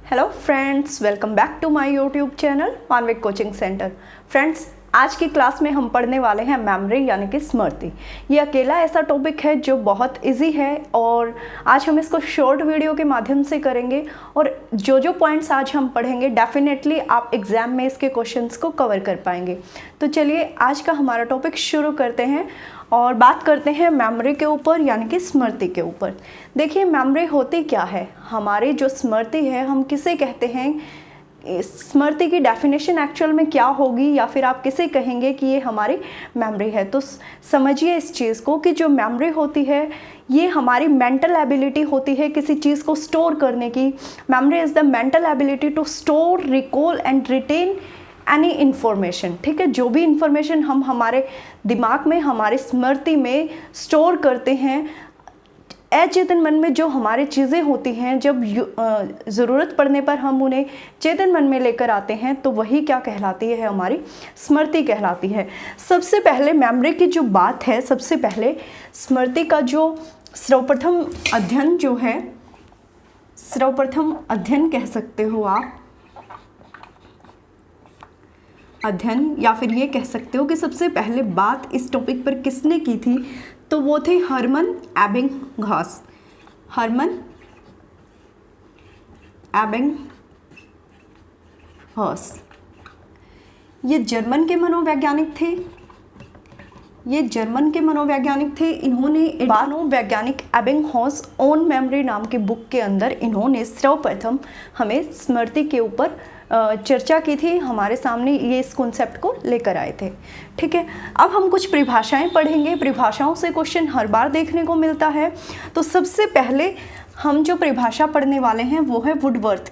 Hello friends, welcome back to my YouTube channel Manvik coaching centre. Friends, आज की class में हम पढ़ने वाले हैं मेमोरी यानी कि स्मृति। ये अकेला ऐसा टॉपिक है जो बहुत इजी है और आज हम इसको शॉर्ट वीडियो के माध्यम से करेंगे और जो पॉइंट्स आज हम पढ़ेंगे डेफिनेटली आप एग्जाम में इसके क्वेश्चंस को कवर कर पाएंगे। तो चलिए आज का हमारा टॉपिक शुरू करते हैं और बात करते हैं मेमोरी के ऊपर यानी कि स्मृति के ऊपर। देखिए, मेमोरी होती क्या है? हमारी जो स्मृति है हम किसे कहते हैं? स्मृति की डेफिनेशन एक्चुअल में क्या होगी या फिर आप किसे कहेंगे कि ये हमारी मेमोरी है? तो समझिए इस चीज़ को कि जो मेमोरी होती है ये हमारी मेंटल एबिलिटी होती है किसी चीज़ को स्टोर करने की। Memory is the mental ability to store, recall and retain any information. ठीक है, जो भी इंफॉर्मेशन हम हमारे दिमाग में, हमारे स्मृति में स्टोर करते हैं, अचेतन मन में जो हमारी चीज़ें होती हैं, जब ज़रूरत पड़ने पर हम उन्हें चेतन मन में लेकर आते हैं तो वही क्या कहलाती है? हमारी स्मृति कहलाती है। सबसे पहले मेमोरी की जो बात है, सबसे पहले स्मृति का जो सर्वप्रथम अध्ययन जो है, सर्वप्रथम अध्ययन कह सकते हो आप, अध्ययन, या फिर ये कह सकते हो कि सबसे पहले बात इस टॉपिक पर किसने की थी? तो वो थे हर्मन एबिंगहॉस। हर्मन एबिंगहॉस ये जर्मन के मनोवैज्ञानिक थे। इन्होंने मनोवैज्ञानिक एबिंगहॉस ऑन मेमोरी नाम की बुक के अंदर इन्होंने सर्वप्रथम हमें स्मृति के ऊपर चर्चा की थी, हमारे सामने ये इस कॉन्सेप्ट को लेकर आए थे। ठीक है, अब हम कुछ परिभाषाएं पढ़ेंगे। परिभाषाओं से क्वेश्चन हर बार देखने को मिलता है। तो सबसे पहले हम जो परिभाषा पढ़ने वाले हैं वो है वुडवर्थ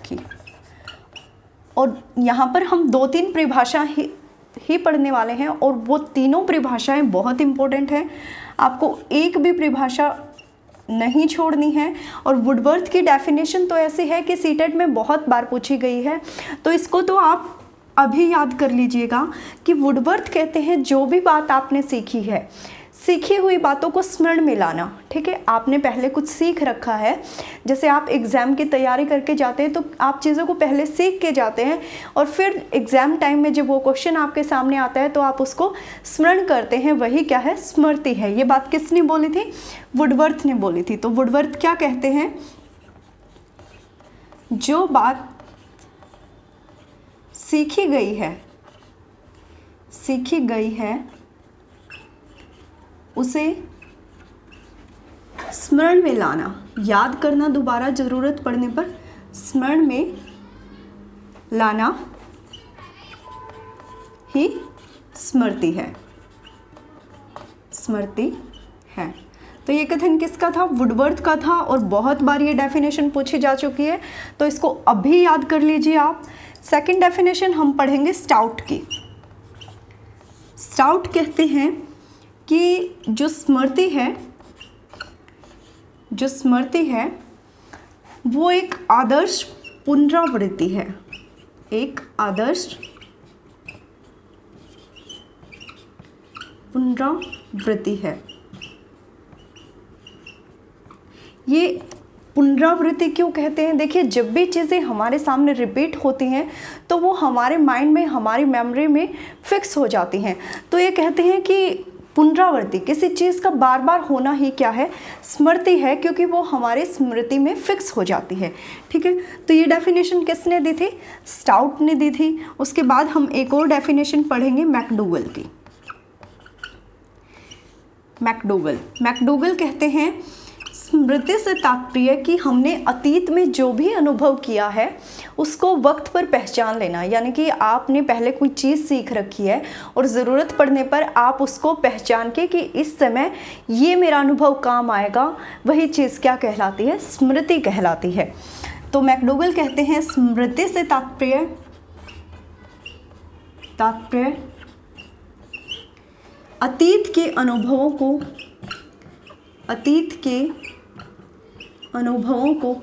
की। और यहाँ पर हम 2-3 परिभाषा ही पढ़ने वाले हैं और वो तीनों परिभाषाएं बहुत इंपॉर्टेंट हैं। आपको एक भी परिभाषा नहीं छोड़नी है। और वुडवर्थ की डेफिनेशन तो ऐसी है कि सीटेट में बहुत बार पूछी गई है, तो इसको तो आप अभी याद कर लीजिएगा कि वुडवर्थ कहते हैं जो भी बात आपने सीखी है, सीखी हुई बातों को स्मरण में लाना। ठीक है, आपने पहले कुछ सीख रखा है, जैसे आप एग्ज़ाम की तैयारी करके जाते हैं तो आप चीज़ों को पहले सीख के जाते हैं और फिर एग्ज़ाम टाइम में जब वो क्वेश्चन आपके सामने आता है तो आप उसको स्मरण करते हैं। वही क्या है? स्मृति है। ये बात किसने बोली थी? वुडवर्थ ने बोली थी। तो वुडवर्थ क्या कहते हैं? जो बात सीखी गई है उसे स्मरण में लाना, याद करना, दोबारा ज़रूरत पड़ने पर स्मरण में लाना ही स्मृति है। तो ये कथन किसका था? वुडवर्थ का था और बहुत बार ये डेफिनेशन पूछी जा चुकी है, तो इसको अभी याद कर लीजिए आप। सेकंड डेफिनेशन हम पढ़ेंगे स्टाउट की। स्टाउट कहते हैं कि जो स्मृति है वो एक आदर्श पुनरावृत्ति है। एक आदर्श पुनरावृत्ति है। ये पुनरावृत्ति क्यों कहते हैं? देखिए, जब भी चीज़ें हमारे सामने रिपीट होती हैं तो वो हमारे माइंड में, हमारी मेमोरी में फिक्स हो जाती हैं। तो ये कहते हैं कि पुनरावृत्ति, किसी चीज़ का बार बार होना ही क्या है? स्मृति है, क्योंकि वो हमारी स्मृति में फिक्स हो जाती है। ठीक है, तो ये डेफिनेशन किसने दी थी? स्टाउट ने दी थी। उसके बाद हम एक और डेफिनेशन पढ़ेंगे मैकडूगल की। मैकडूगल कहते हैं स्मृति से तात्पर्य कि हमने अतीत में जो भी अनुभव किया है उसको वक्त पर पहचान लेना। यानी कि आपने पहले कोई चीज़ सीख रखी है और ज़रूरत पड़ने पर आप उसको पहचान के कि इस समय ये मेरा अनुभव काम आएगा, वही चीज़ क्या कहलाती है? स्मृति कहलाती है। तो मैकडूगल कहते हैं स्मृति से तात्पर्य अतीत के अनुभवों को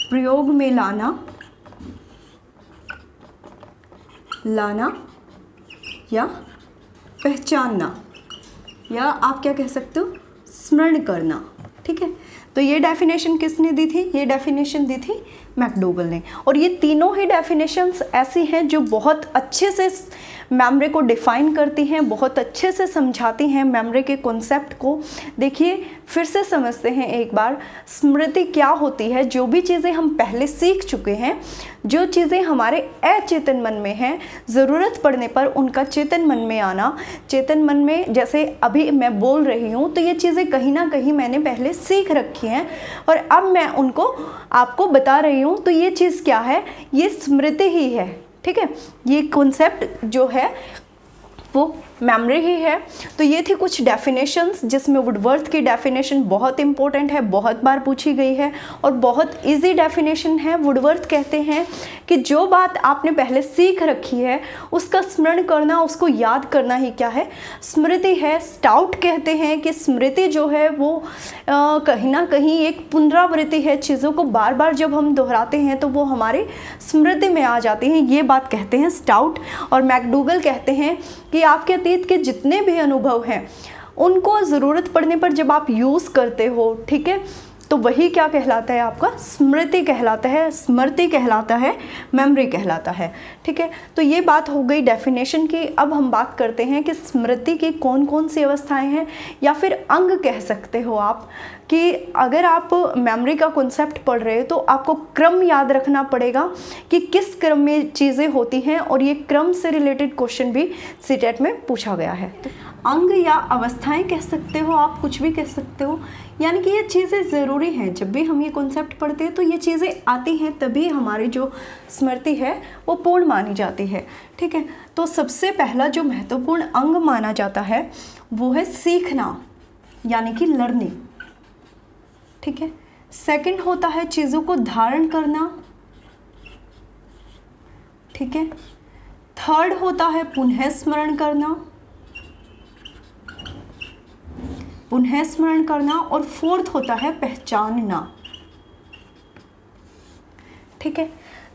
प्रयोग में लाना या पहचानना। या आप क्या कह सकते हो, स्मरण करना। ठीक है, तो ये डेफिनेशन किसने दी थी, ये डेफिनेशन दी थी मैकडोगल ने। और ये तीनों ही डेफिनेशंस ऐसी हैं जो बहुत अच्छे से मेमोरी को डिफाइन करती हैं, बहुत अच्छे से समझाती हैं मेमोरी के कॉन्सेप्ट को। देखिए फिर से समझते हैं एक बार, स्मृति क्या होती है। जो भी चीज़ें हम पहले सीख चुके हैं, जो चीज़ें हमारे अचेतन मन में हैं, ज़रूरत पड़ने पर उनका चेतन मन में आना। चेतन मन में जैसे अभी मैं बोल रही हूँ तो ये चीज़ें कहीं ना कहीं मैंने पहले सीख रखी हैं और अब मैं उनको आपको बता रही हूँ, तो ये चीज़ क्या है, ये स्मृति ही है। ठीक है, ये कॉन्सेप्ट जो है वो मेमोरी ही है। तो ये थी कुछ डेफिनेशंस जिसमें वुडवर्थ की डेफिनेशन बहुत इंपॉर्टेंट है, बहुत बार पूछी गई है और बहुत इजी डेफिनेशन है। वुडवर्थ कहते हैं कि जो बात आपने पहले सीख रखी है उसका स्मरण करना, उसको याद करना ही क्या है, स्मृति है। स्टाउट कहते हैं कि स्मृति जो है वो कहीं ना कहीं एक पुनरावृत्ति है। चीज़ों को बार बार जब हम दोहराते हैं तो वो हमारी स्मृति में आ जाती हैं, ये बात कहते हैं स्टाउट। और मैकडोगल कहते हैं कि आपके अतीत के जितने भी अनुभव हैं उनको ज़रूरत पड़ने पर जब आप यूज़ करते हो, ठीक है, तो वही क्या कहलाता है, आपका स्मृति कहलाता है, स्मृति कहलाता है, मेमोरी कहलाता है। ठीक है, तो ये बात हो गई डेफिनेशन की। अब हम बात करते हैं कि स्मृति की कौन कौन सी अवस्थाएं हैं, या फिर अंग कह सकते हो आप, कि अगर आप मेमोरी का कॉन्सेप्ट पढ़ रहे हो तो आपको क्रम याद रखना पड़ेगा कि किस क्रम में चीज़ें होती हैं, और ये क्रम से रिलेटेड क्वेश्चन भी सीटेट में पूछा गया है। तो अंग या अवस्थाएं कह सकते हो आप, कुछ भी कह सकते हो, यानी कि ये चीज़ें ज़रूरी हैं। जब भी हम ये कॉन्सेप्ट पढ़ते हैं तो ये चीज़ें आती हैं, तभी हमारी जो स्मृति है वो पूर्ण मानी जाती है। ठीक है, तो सबसे पहला जो महत्वपूर्ण अंग माना जाता है वो है सीखना, यानी कि लर्निंग। ठीक है, सेकंड होता है चीज़ों को धारण करना। ठीक है, थर्ड होता है पुनः स्मरण करना, पुनः स्मरण करना, और फोर्थ होता है पहचानना। ठीक है,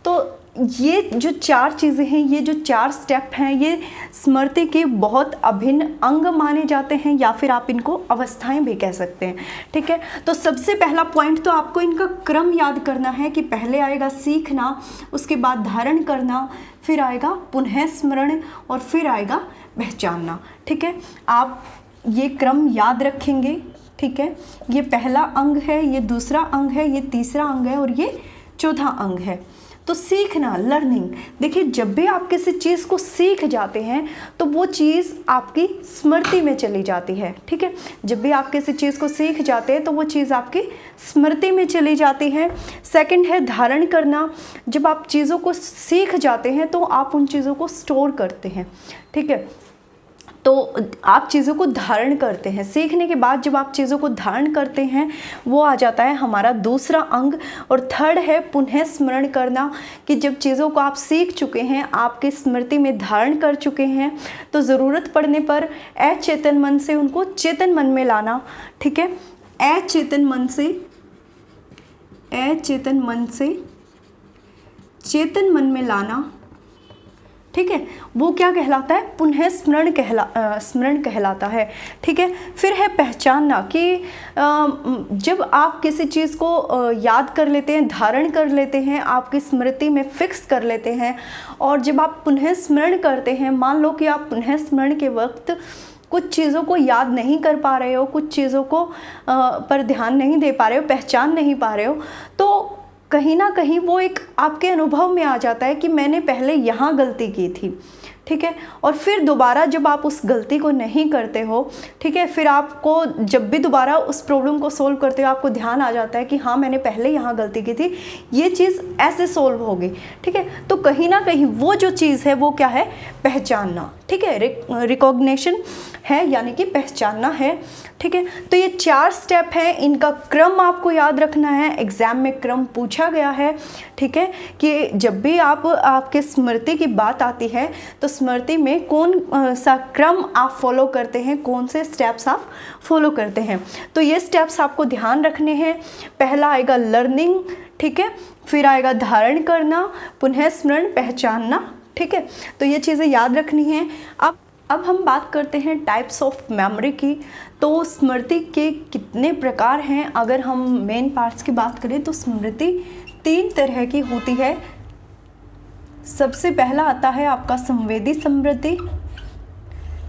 तो ये जो चार चीज़ें हैं, ये जो चार स्टेप हैं, ये स्मृति के बहुत अभिन्न अंग माने जाते हैं, या फिर आप इनको अवस्थाएं भी कह सकते हैं। ठीक है, तो सबसे पहला पॉइंट तो आपको इनका क्रम याद करना है कि पहले आएगा सीखना, उसके बाद धारण करना, फिर आएगा पुनः स्मरण, और फिर आएगा पहचानना। ठीक है, आप ये क्रम याद रखेंगे। ठीक है, ये पहला अंग है, ये दूसरा अंग है, ये तीसरा अंग है, और ये चौथा अंग है। तो सीखना, लर्निंग, देखिए जब भी आप किसी चीज़ को सीख जाते हैं तो वो चीज़ आपकी स्मृति में चली जाती है। ठीक है, जब भी आप किसी चीज़ को सीख जाते हैं तो वो चीज़ आपकी स्मृति में चली जाती है। सेकंड है धारण करना, जब आप चीज़ों को सीख जाते हैं तो आप उन चीज़ों को स्टोर करते हैं। ठीक है, तो आप चीज़ों को धारण करते हैं। सीखने के बाद जब आप चीज़ों को धारण करते हैं वो आ जाता है हमारा दूसरा अंग। और थर्ड है पुनः स्मरण करना, कि जब चीज़ों को आप सीख चुके हैं, आपकी स्मृति में धारण कर चुके हैं, तो ज़रूरत पड़ने पर अचेतन मन से उनको चेतन मन में लाना। ठीक है, अचेतन मन से चेतन मन में लाना। ठीक है, वो क्या कहलाता है, पुनः स्मरण कहलाता है। ठीक है, फिर है पहचानना, कि जब आप किसी चीज़ को याद कर लेते हैं, धारण कर लेते हैं, आपकी स्मृति में फिक्स कर लेते हैं, और जब आप पुनः स्मरण करते हैं, मान लो कि आप पुनः स्मरण के वक्त कुछ चीज़ों को याद नहीं कर पा रहे हो, कुछ चीज़ों को पर ध्यान नहीं दे पा रहे हो, पहचान नहीं पा रहे हो, तो कहीं ना कहीं वो एक आपके अनुभव में आ जाता है कि मैंने पहले यहाँ गलती की थी। ठीक है, और फिर दोबारा जब आप उस गलती को नहीं करते हो, ठीक है, फिर आपको जब भी दोबारा उस प्रॉब्लम को सोल्व करते हो आपको ध्यान आ जाता है कि हाँ मैंने पहले यहाँ गलती की थी, ये चीज़ ऐसे सोल्व होगी। ठीक है, तो कहीं ना कहीं वो जो चीज़ है वो क्या है, पहचानना। ठीक है, रिकॉग्निशन है, यानी कि पहचानना है। ठीक है, तो ये चार स्टेप हैं, इनका क्रम आपको याद रखना है। एग्जाम में क्रम पूछा गया है। ठीक है, कि जब भी आपके स्मृति की बात आती है तो स्मृति में कौन सा क्रम आप फॉलो करते हैं, कौन से स्टेप्स आप फॉलो करते हैं, तो ये स्टेप्स आपको ध्यान रखने हैं। पहला आएगा लर्निंग, ठीक है, फिर आएगा धारण करना, पुनः स्मरण, पहचानना। ठीक है, तो ये चीज़ें याद रखनी है। अब अब हम बात करते हैं टाइप्स ऑफ मेमोरी की। तो स्मृति के कितने प्रकार हैं? अगर हम मेन पार्ट्स की बात करें तो स्मृति 3 तरह की होती है। सबसे पहला आता है आपका संवेदी स्मृति,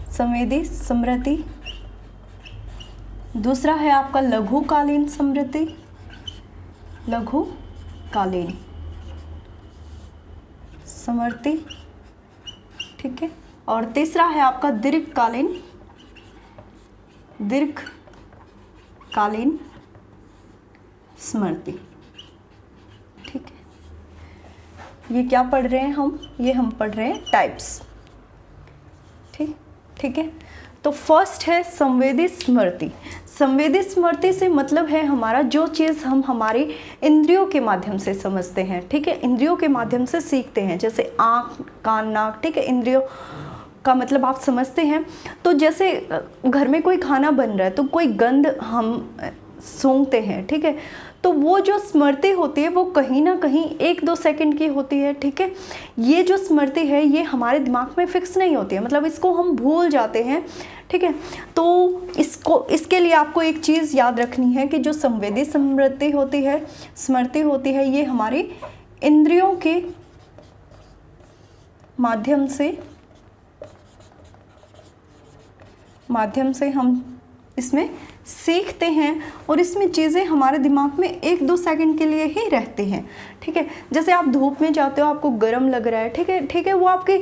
संवेदी स्मृति। दूसरा है आपका लघुकालीन स्मृति, लघुकालीन स्मृति, ठीक है। और तीसरा है आपका दीर्घकालीन, दीर्घकालीन स्मृति, ठीक है। ये क्या पढ़ रहे हैं हम? ये हम पढ़ रहे हैं टाइप्स, ठीक है। तो फर्स्ट है संवेदी स्मृति। संवेदी स्मृति से मतलब है हमारा जो चीज़ हम हमारी इंद्रियों के माध्यम से समझते हैं, ठीक है, इंद्रियों के माध्यम से सीखते हैं, जैसे आँख, कान, नाक, ठीक है, इंद्रियों का मतलब आप समझते हैं। तो जैसे घर में कोई खाना बन रहा है तो कोई गंध हम सूंघते हैं, ठीक है, तो वो जो स्मृति होती है वो कहीं ना कहीं 1-2 सेकंड की होती है, ठीक है। ये जो स्मृति है ये हमारे दिमाग में फिक्स नहीं होती है, मतलब इसको हम भूल जाते हैं, ठीक है। तो इसके लिए आपको एक चीज़ याद रखनी है कि जो संवेदी स्मृति होती है, स्मृति होती है, ये हमारी इंद्रियों के माध्यम से हम इसमें सीखते हैं और इसमें चीज़ें हमारे दिमाग में 1-2 सेकंड के लिए ही रहती हैं, ठीक है। जैसे आप धूप में जाते हो, आपको गर्म लग रहा है, ठीक है, वो आपकी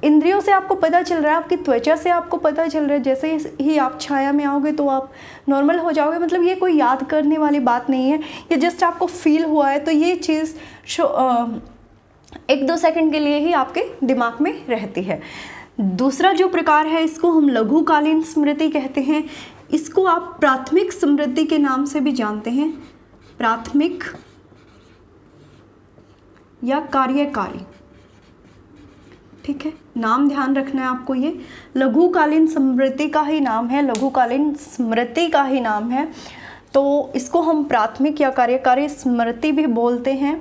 इंद्रियों से आपको पता चल रहा है, आपकी त्वचा से आपको पता चल रहा है। जैसे ही आप छाया में आओगे तो आप नॉर्मल हो जाओगे, मतलब ये कोई याद करने वाली बात नहीं है, ये जस्ट आपको फील हुआ है। तो ये चीज़ 1-2 सेकंड के लिए ही आपके दिमाग में रहती है। दूसरा जो प्रकार है इसको हम लघुकालीन स्मृति कहते हैं। इसको आप प्राथमिक स्मृति के नाम से भी जानते हैं, प्राथमिक या कार्यकारी, ठीक है, नाम ध्यान रखना है आपको। ये लघुकालीन स्मृति का ही नाम है, लघुकालीन स्मृति का ही नाम है। तो इसको हम प्राथमिक या कार्यकारी स्मृति भी बोलते हैं,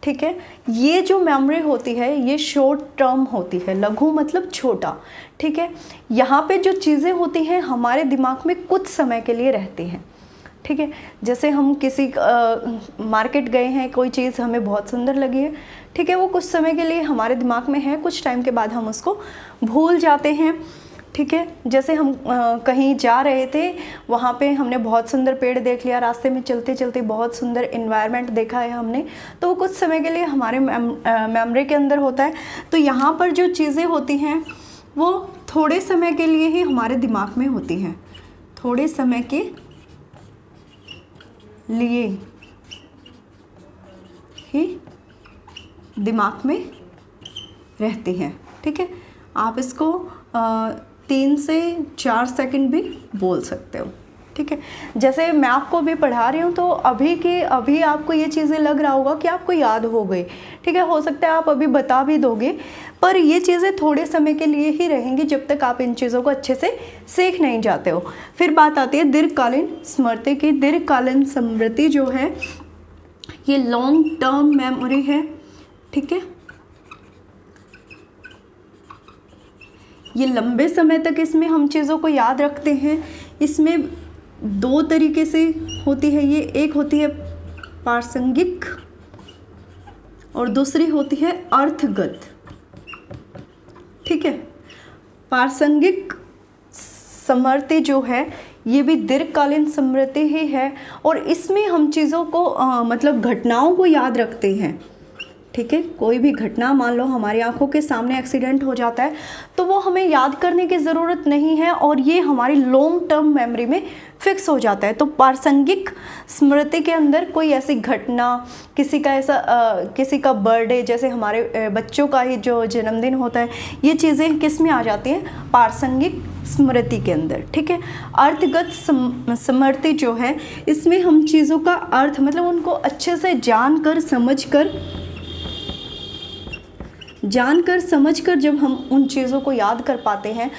ठीक है। ये जो मेमोरी होती है ये शॉर्ट टर्म होती है, लघु मतलब छोटा, ठीक है। यहाँ पे जो चीज़ें होती हैं हमारे दिमाग में कुछ समय के लिए रहती हैं, ठीक है। जैसे हम किसी मार्केट गए हैं, कोई चीज़ हमें बहुत सुंदर लगी है, ठीक है, वो कुछ समय के लिए हमारे दिमाग में है, कुछ टाइम के बाद हम उसको भूल जाते हैं, ठीक है। जैसे हम कहीं जा रहे थे, वहाँ पे हमने बहुत सुंदर पेड़ देख लिया, रास्ते में चलते चलते बहुत सुंदर इन्वायरमेंट देखा है हमने, तो वो कुछ समय के लिए हमारे मेमोरी के अंदर होता है। तो यहाँ पर जो चीज़ें होती हैं वो थोड़े समय के लिए ही हमारे दिमाग में होती हैं, थोड़े समय के लिए ही दिमाग में रहती हैं, ठीक है। आप इसको 3 से 4 सेकंड भी बोल सकते हो, ठीक है। जैसे मैं आपको भी पढ़ा रही हूँ तो अभी आपको ये चीज़ें लग रहा होगा कि आपको याद हो गई, ठीक है, हो सकता है आप अभी बता भी दोगे, पर ये चीज़ें थोड़े समय के लिए ही रहेंगी जब तक आप इन चीज़ों को अच्छे से सीख नहीं जाते हो। फिर बात आती है दीर्घकालीन स्मृति की। दीर्घकालीन स्मृति जो है ये लॉन्ग टर्म मेमोरी है, ठीक है। ये लंबे समय तक इसमें हम चीज़ों को याद रखते हैं। इसमें 2 तरीके से होती है ये, एक होती है प्रासंगिक और दूसरी होती है अर्थगत, ठीक है। प्रासंगिक स्मृति जो है ये भी दीर्घकालीन स्मृति ही है और इसमें हम चीज़ों को मतलब घटनाओं को याद रखते हैं, ठीक है। कोई भी घटना, मान लो हमारी आंखों के सामने एक्सीडेंट हो जाता है तो वो हमें याद करने की ज़रूरत नहीं है और ये हमारी लॉन्ग टर्म मेमोरी में फिक्स हो जाता है। तो प्रासंगिक स्मृति के अंदर कोई ऐसी घटना, किसी का बर्थडे, जैसे हमारे बच्चों का ही जो जन्मदिन होता है, ये चीज़ें किस में आ जाती हैं? प्रासंगिक स्मृति के अंदर, ठीक है। अर्थगत स्मृति जो है इसमें हम चीज़ों का अर्थ मतलब उनको अच्छे से जान कर समझ कर जानकर समझकर जब हम उन चीज़ों को याद कर पाते हैं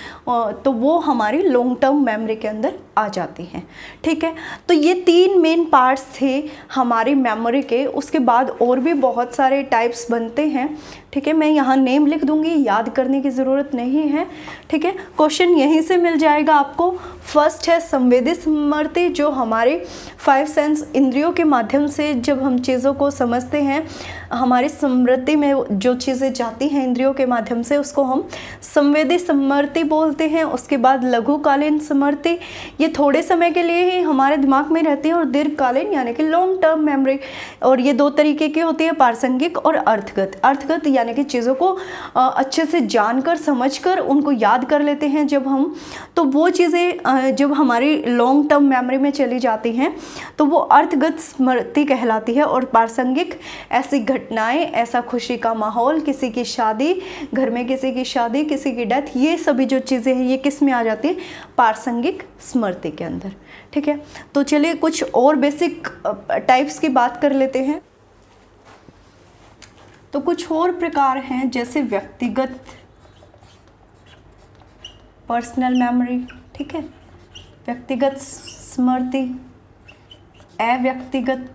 तो वो हमारी लॉन्ग टर्म मेमोरी के अंदर आ जाती हैं। ठीक है, तो ये 3 मेन पार्ट्स थे हमारी मेमोरी के। उसके बाद और भी बहुत सारे टाइप्स बनते हैं। ठीक है, मैं यहाँ नेम लिख दूँगी, याद करने की ज़रूरत नहीं है। ठीक है, क्वेश्चन यहीं से मिल जाएगा आपको। फर्स्ट है संवेदी स्मृति, जो हमारे 5 सेंस इंद्रियों के माध्यम से जब हम चीज़ों को समझते हैं, हमारी स्मृति में जो चीज़ें जाती हैं इंद्रियों के माध्यम से, उसको हम संवेदी स्मृति बोलते हैं। उसके बाद लघुकालीन स्मृति, ये थोड़े समय के लिए ही हमारे दिमाग में रहती है, और दीर्घकालीन यानी कि लॉन्ग टर्म मेमोरी। और ये 2 तरीके की होती है, प्रासंगिक और अर्थगत। अर्थगत यानी कि चीज़ों को अच्छे से जानकर समझकर उनको याद कर लेते हैं जब हम, तो वो चीज़ें जब हमारी लॉन्ग टर्म मेमोरी में चली जाती हैं तो वो अर्थगत स्मृति कहलाती है। और प्रासंगिक ऐसी घटनाएं, ऐसा खुशी का माहौल, किसी की शादी, घर में किसी की शादी, किसी की डेथ, ये सभी जो चीज़ें हैं ये किस में आ जाती है, प्रासंगिक स्मृति के अंदर। ठीक है, तो चलिए कुछ और बेसिक टाइप्स की बात कर लेते हैं। तो कुछ और प्रकार हैं, जैसे व्यक्तिगत, पर्सनल मेमोरी। ठीक है, व्यक्तिगत स्मृति, अव्यक्तिगत,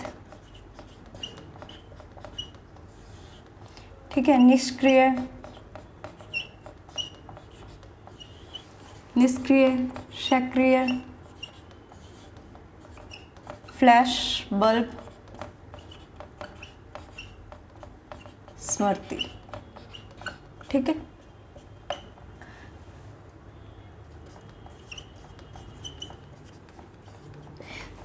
ठीक है, निष्क्रिय, सक्रिय, फ्लैश बल्ब स्मृति। ठीक है,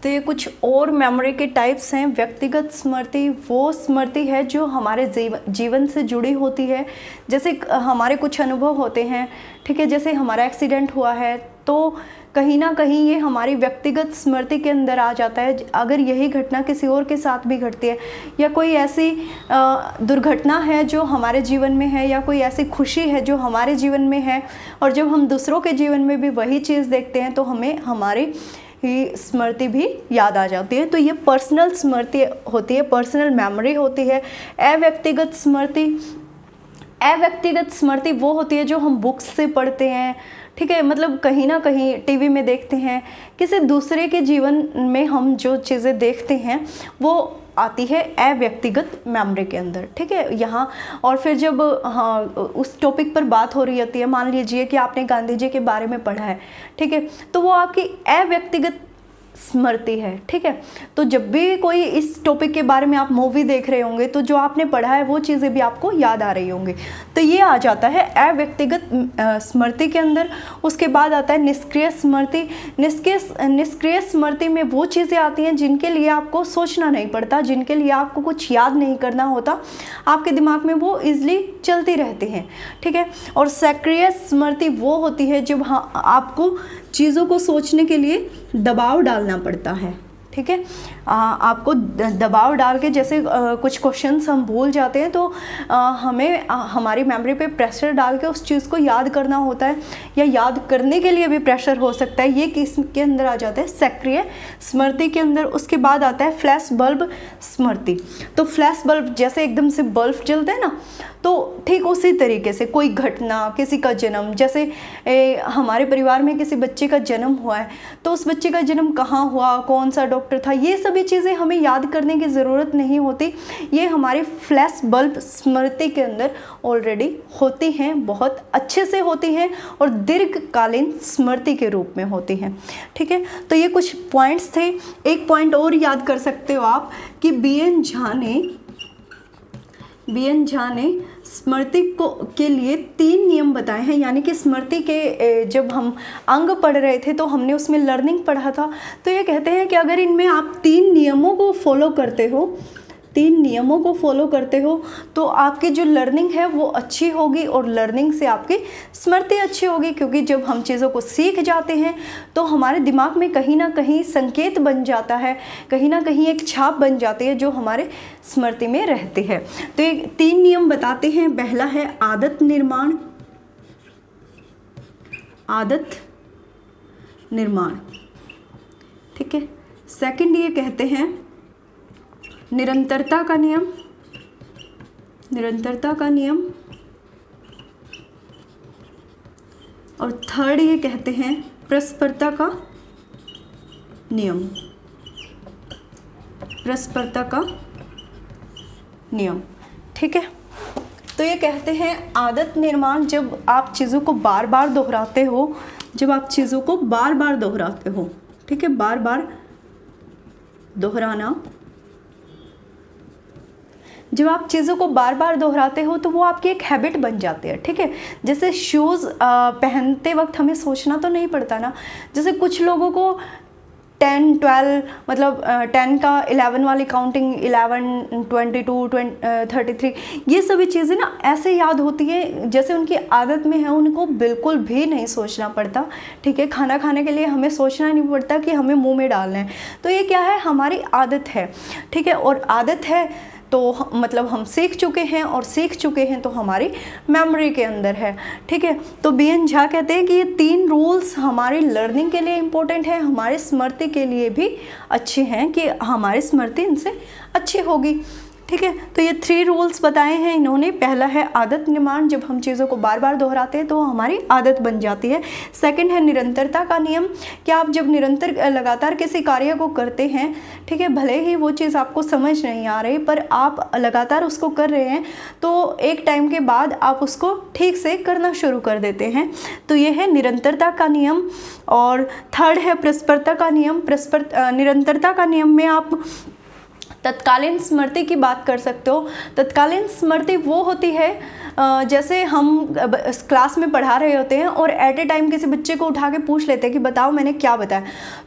तो ये कुछ और मेमोरी के टाइप्स हैं। व्यक्तिगत स्मृति वो स्मृति है जो हमारे जीवन से जुड़ी होती है। जैसे हमारे कुछ अनुभव होते हैं, ठीक है, जैसे हमारा एक्सीडेंट हुआ है तो कहीं ना कहीं ये हमारी व्यक्तिगत स्मृति के अंदर आ जाता है। अगर यही घटना किसी और के साथ भी घटती है, या कोई ऐसी दुर्घटना है जो हमारे जीवन में है, या कोई ऐसी खुशी है जो हमारे जीवन में है, और जब हम दूसरों के जीवन में भी वही चीज़ देखते हैं तो हमें हमारी ही स्मृति भी याद आ जाती है। तो ये पर्सनल स्मृति होती है, पर्सनल मेमोरी होती है। अव्यक्तिगत स्मृति वो होती है जो हम बुक्स से पढ़ते हैं। ठीक है, मतलब कहीं ना कहीं टीवी में देखते हैं, किसी दूसरे के जीवन में हम जो चीज़ें देखते हैं वो आती है अव्यक्तिगत मेमोरी के अंदर। ठीक है, यहाँ और फिर जब हाँ उस टॉपिक पर बात हो रही होती है, मान लीजिए कि आपने गांधी जी के बारे में पढ़ा है, ठीक है, तो वो आपकी अव्यक्तिगत स्मृति है। ठीक है, तो जब भी कोई इस टॉपिक के बारे में आप मूवी देख रहे होंगे तो जो आपने पढ़ा है वो चीज़ें भी आपको याद आ रही होंगी, तो ये आ जाता है अव्यक्तिगत स्मृति के अंदर। उसके बाद आता है निष्क्रिय स्मृति। निष्क्रिय स्मृति में वो चीज़ें आती हैं जिनके लिए आपको सोचना नहीं पड़ता, जिनके लिए आपको कुछ याद नहीं करना होता, आपके दिमाग में वो ईजिली चलती रहती हैं। ठीक है, और सक्रिय स्मृति वो होती है जब आपको चीज़ों को सोचने के लिए दबाव डालना पड़ता है। ठीक है, आपको दबाव डाल के, जैसे कुछ क्वेश्चंस हम भूल जाते हैं तो हमें हमारी मेमोरी पे प्रेशर डाल के उस चीज़ को याद करना होता है, या याद करने के लिए भी प्रेशर हो सकता है। ये किसके अंदर आ जाता है, सक्रिय स्मृति के अंदर। उसके बाद आता है फ्लैश बल्ब स्मृति। तो फ्लैश बल्ब जैसे एकदम से बल्ब जलते हैं ना, तो ठीक उसी तरीके से कोई घटना, किसी का जन्म, जैसे हमारे परिवार में किसी बच्चे का जन्म हुआ है तो उस बच्चे का जन्म कहाँ हुआ, कौन सा डॉक्टर था, ये सभी चीज़ें हमें याद करने की ज़रूरत नहीं होती। ये हमारी फ्लैश बल्ब स्मृति के अंदर ऑलरेडी होती हैं, बहुत अच्छे से होती हैं, और दीर्घकालीन स्मृति के रूप में होती हैं। ठीक है, तो ये कुछ पॉइंट्स थे। एक पॉइंट और याद कर सकते हो आप कि बी.एन. झा ने स्मृति के लिए 3 नियम बताए हैं। यानी कि स्मृति के जब हम अंग पढ़ रहे थे तो हमने उसमें लर्निंग पढ़ा था, तो ये कहते हैं कि अगर इनमें आप 3 नियमों को फॉलो करते हो तो आपकी जो लर्निंग है वो अच्छी होगी, और लर्निंग से आपकी स्मृति अच्छी होगी। क्योंकि जब हम चीज़ों को सीख जाते हैं तो हमारे दिमाग में कहीं ना कहीं संकेत बन जाता है, कहीं ना कहीं एक छाप बन जाती है जो हमारे स्मृति में रहती है। तो ये 3 नियम बताते हैं। पहला है आदत निर्माण। ठीक है, सेकंड ये कहते हैं निरंतरता का नियम। और थर्ड ये कहते हैं परस्परता का नियम। परस्परता का नियम, ठीक है। तो ये कहते हैं आदत निर्माण, जब आप चीज़ों को बार बार दोहराते हो, जब आप चीज़ों को बार बार दोहराते हो, ठीक है, बार बार दोहराना, जब आप चीज़ों को बार बार दोहराते हो तो वो आपकी एक हैबिट बन जाती है, ठीक है। जैसे शूज़ पहनते वक्त हमें सोचना तो नहीं पड़ता ना, जैसे कुछ लोगों को 10, 12 मतलब 10 का 11 वाली काउंटिंग, 11, 22, 33, ये सभी चीज़ें ना ऐसे याद होती है जैसे उनकी आदत में है, उनको बिल्कुल भी नहीं सोचना पड़ता, ठीक है। खाना खाने के लिए हमें सोचना नहीं पड़ता कि हमें मुंह में डालना है, तो ये क्या है, हमारी आदत है, ठीक है। और आदत है तो मतलब हम सीख चुके हैं, और सीख चुके हैं तो हमारी मेमोरी के अंदर है, ठीक है। तो बी.एन. झा कहते हैं कि ये 3 रूल्स हमारी लर्निंग के लिए इम्पोर्टेंट है, हमारी स्मृति के लिए भी अच्छे हैं कि हमारी स्मृति इनसे अच्छी होगी, ठीक है। तो ये 3 रूल्स बताए हैं इन्होंने। पहला है आदत निर्माण, जब हम चीज़ों को बार बार दोहराते हैं तो हमारी आदत बन जाती है। सेकंड है निरंतरता का नियम, कि आप जब निरंतर लगातार किसी कार्य को करते हैं, ठीक है, भले ही वो चीज़ आपको समझ नहीं आ रही पर आप लगातार उसको कर रहे हैं, तो एक टाइम के बाद आप उसको ठीक से करना शुरू कर देते हैं। तो ये है निरंतरता का नियम। और थर्ड है परस्परता का नियम। निरंतरता का नियम में आप तत्कालीन स्मृति की बात कर सकते हो। तत्कालीन स्मृति वो होती है जैसे हम क्लास में पढ़ा रहे होते हैं और एट ए टाइम किसी बच्चे को उठा के पूछ लेते हैं कि बताओ मैंने क्या बताया,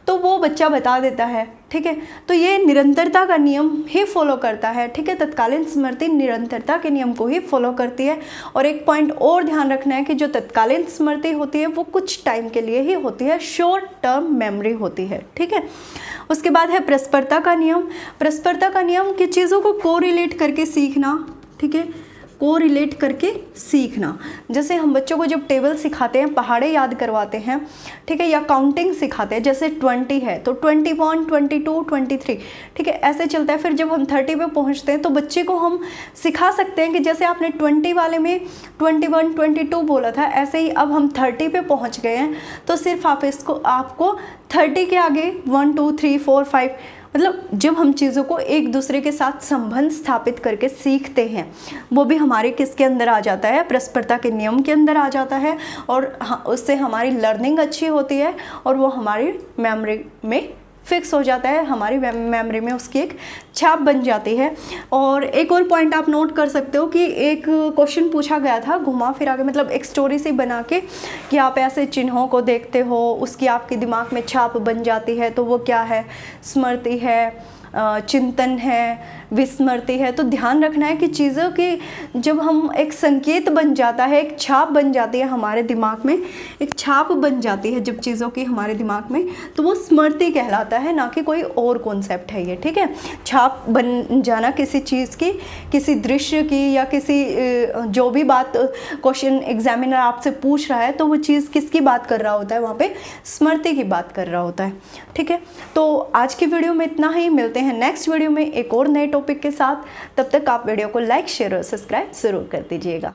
तो वो बच्चा बता देता है, ठीक है। तो ये निरंतरता का नियम ही फॉलो करता है, ठीक है। तत्कालीन स्मृति निरंतरता के नियम को ही फॉलो करती है। और एक पॉइंट और ध्यान रखना है कि जो तत्कालीन स्मृति होती है वो कुछ टाइम के लिए ही होती है, शॉर्ट टर्म मेमोरी होती है, ठीक है। उसके बाद है परस्परता का नियम। परस्परता का नियम कि चीज़ों को कोरिलेट करके सीखना, ठीक है, कोरिलेट करके सीखना। जैसे हम बच्चों को जब टेबल सिखाते हैं, पहाड़े याद करवाते हैं, ठीक है, या काउंटिंग सिखाते हैं, जैसे 20 है तो 21, 22, 23, ठीक है, ऐसे चलता है। फिर जब हम 30 पे पहुंचते हैं तो बच्चे को हम सिखा सकते हैं कि जैसे आपने 20 वाले में 21, 22 बोला था, ऐसे ही अब हम 30 पे पहुंच गए हैं तो सिर्फ आपको 30 के आगे 1, 2, 3, 4, 5, मतलब जब हम चीज़ों को एक दूसरे के साथ संबंध स्थापित करके सीखते हैं, वो भी हमारे किसके अंदर आ जाता है, परस्परता के नियम के अंदर आ जाता है। और उससे हमारी लर्निंग अच्छी होती है और वो हमारी मेमोरी में फिक्स हो जाता है, हमारी मेमोरी में उसकी एक छाप बन जाती है। और एक और पॉइंट आप नोट कर सकते हो कि एक क्वेश्चन पूछा गया था घुमा फिरा के, मतलब एक स्टोरी से बना के, कि आप ऐसे चिन्हों को देखते हो, उसकी आपके दिमाग में छाप बन जाती है, तो वो क्या है, स्मृति है, चिंतन है, विस्मृति है। तो ध्यान रखना है कि चीज़ों की जब हम एक संकेत बन जाता है, एक छाप बन जाती है हमारे दिमाग में, एक छाप बन जाती है जब चीज़ों की हमारे दिमाग में, तो वो स्मृति कहलाता है, ना कि कोई और कॉन्सेप्ट है ये, ठीक है। छाप बन जाना किसी चीज़ की, किसी दृश्य की, या किसी जो भी बात क्वेश्चन एग्जामिनर आपसे पूछ रहा है तो वो चीज़ किसकी बात कर रहा होता है, वहाँ पे स्मृति की बात कर रहा होता है, ठीक है। तो आज की वीडियो में इतना ही, मिलते हैं नेक्स्ट वीडियो में एक और नए टॉपिक के साथ। तब तक आप वीडियो को लाइक, शेयर और सब्सक्राइब ज़रूर कर दीजिएगा।